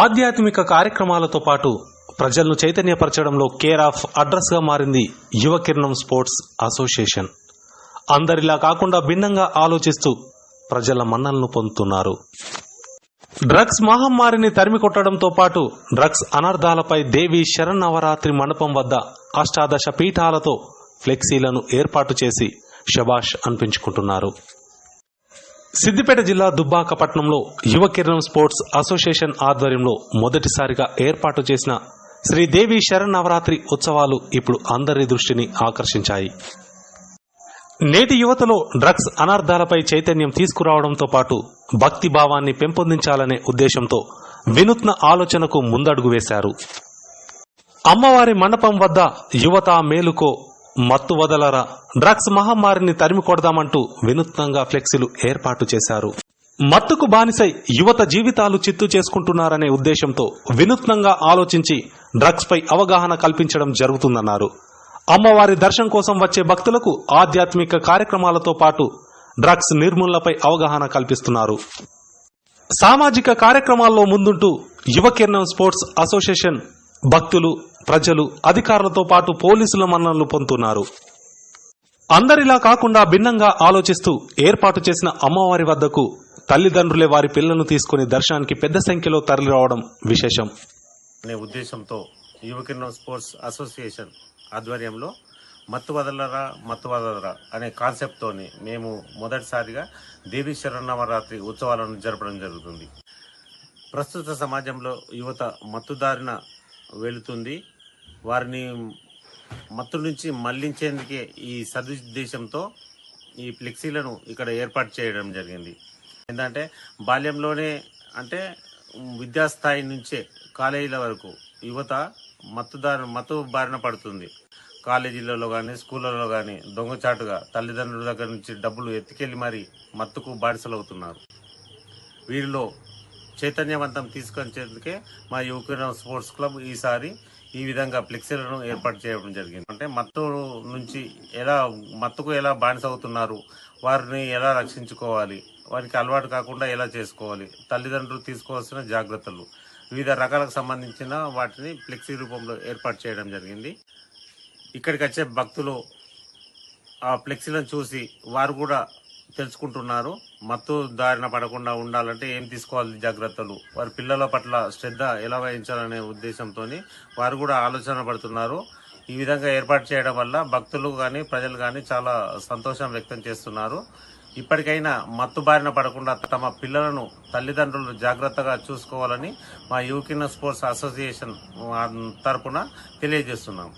ఆధ్యాత్మిక కార్యక్రమాలతో పాటు ప్రజలను చైతన్యపరచడంలో కేర్ ఆఫ్ అడ్రస్ గా మారింది యువ కిరణం స్పోర్ట్స్ అసోసియేషన్. అందరిలా కాకుండా భిన్నంగా ఆలోచిస్తూ ప్రజల మన్ననలు పొందుతున్నారు. డ్రగ్స్ మహమ్మారిని తరిమికొట్టడంతో పాటు డ్రగ్స్ అనర్థాలపై దేవి శరన్నవరాత్రి మండపం వద్ద అష్టాదశ పీఠాలతో ఫ్లెక్సీలను ఏర్పాటు చేసి శబాష్ అనిపించుకుంటున్నారు. సిద్దిపేట జిల్లా దుబ్బాక పట్టణంలో యువ కిరణం స్పోర్ట్స్ అసోసియేషన్ ఆధ్వర్యంలో మొదటిసారిగా ఏర్పాటు చేసిన శ్రీదేవి శరన్నవరాత్రి ఉత్సవాలు ఇప్పుడు అందరి దృష్టిని ఆకర్షించాయి. నేటి యువతలో డ్రగ్స్ అనర్థాలపై చైతన్యం తీసుకురావడంతో పాటు భక్తి భావాన్ని పెంపొందించాలనే ఉద్దేశంతో వినూత్న ఆలోచనకు ముందడుగు వేశారు. అమ్మవారి మండపం వద్ద యువత మేలుకో, మత్తు వదలరా, డ్రగ్స్ మహమ్మారిని తరిమి కొడదామంటూ వినూత్నంగా ఫ్లెక్సీలు ఏర్పాటు చేశారు. మత్తుకు బానిసై యువత జీవితాలు చిత్తు చేసుకుంటున్నారనే ఉద్దేశంతో వినూత్నంగా ఆలోచించి డ్రగ్స్ పై అవగాహన కల్పించడం జరుగుతుందన్నారు. అమ్మవారి దర్శనం కోసం వచ్చే భక్తులకు ఆధ్యాత్మిక కార్యక్రమాలతో పాటు డ్రగ్స్ నిర్మూలనపై అవగాహన కల్పిస్తున్నారు. సామాజిక కార్యక్రమాల్లో ముందుంటూ యువ కిరణం స్పోర్ట్స్ అసోసియేషన్ భక్తులు, ప్రజలు, అధికారులతో పాటు పోలీసుల మన్ననలు పొందుతున్నారు. అందరిలా కాకుండా భిన్నంగా ఆలోచిస్తూ ఏర్పాటు చేసిన అమ్మవారి వద్దకు తల్లిదండ్రులే వారి పిల్లలను తీసుకుని దర్శనానికి పెద్ద సంఖ్యలో తరలిరావడం విశేషం అనే ఉద్దేశంతో యువ కిరణం స్పోర్ట్స్ అసోసియేషన్ ఆధ్వర్యంలో మత్తు వదలరా అనే కాన్సెప్ట్తోని మేము మొదటిసారిగా దేవి శరన్నవరాత్రి ఉత్సవాలను జరపడం జరుగుతుంది. ప్రస్తుత సమాజంలో యువత మత్తుదారిన వెళుతుంది. వారిని మత్తు నుంచి మళ్లించేందుకే ఈ సదుద్దేశంతో ఈ ఫ్లెక్సీలను ఇక్కడ ఏర్పాటు చేయడం జరిగింది. ఏంటంటే బాల్యంలోనే అంటే విద్యాస్థాయి నుంచే కాలేజీల వరకు యువత మత్తు బారిన పడుతుంది. కాలేజీలలో కానీ స్కూళ్ళలో కానీ దొంగచాటుగా తల్లిదండ్రుల దగ్గర నుంచి డబ్బులు ఎత్తుకెళ్లి మరీ మత్తుకు బానిసలవుతున్నారు. వీరిలో చైతన్యవంతం తీసుకొచ్చేందుకే మా యువ కిరణం స్పోర్ట్స్ క్లబ్ ఈసారి ఈ విధంగా ఫ్లెక్సీలను ఏర్పాటు చేయడం జరిగింది. అంటే మత్తుకు ఎలా బానిస అవుతున్నారు, వారిని ఎలా రక్షించుకోవాలి, వారికి అలవాటు కాకుండా ఎలా చేసుకోవాలి, తల్లిదండ్రులు తీసుకోవాల్సిన జాగ్రత్తలు, వివిధ రకాలకు సంబంధించిన వాటిని ఫ్లెక్సీ రూపంలో ఏర్పాటు చేయడం జరిగింది. ఇక్కడికి వచ్చే భక్తులు ఆ ఫ్లెక్సీలను చూసి వారు కూడా తెలుసుకుంటున్నారు. మత్తు దారిన పడకుండా ఉండాలంటే ఏం తీసుకోవాలి జాగ్రత్తలు, వారి పిల్లల పట్ల శ్రద్ధ ఎలా వహించాలనే ఉద్దేశంతో వారు కూడా ఆలోచన పడుతున్నారు. ఈ విధంగా ఏర్పాటు చేయడం వల్ల భక్తులు కానీ ప్రజలు కానీ చాలా సంతోషం వ్యక్తం చేస్తున్నారు. ఇప్పటికైనా మత్తు బారిన పడకుండా తమ పిల్లలను తల్లిదండ్రులు జాగ్రత్తగా చూసుకోవాలని మా యువ కిరణం స్పోర్ట్స్ అసోసియేషన్ తరపున తెలియజేస్తున్నాం.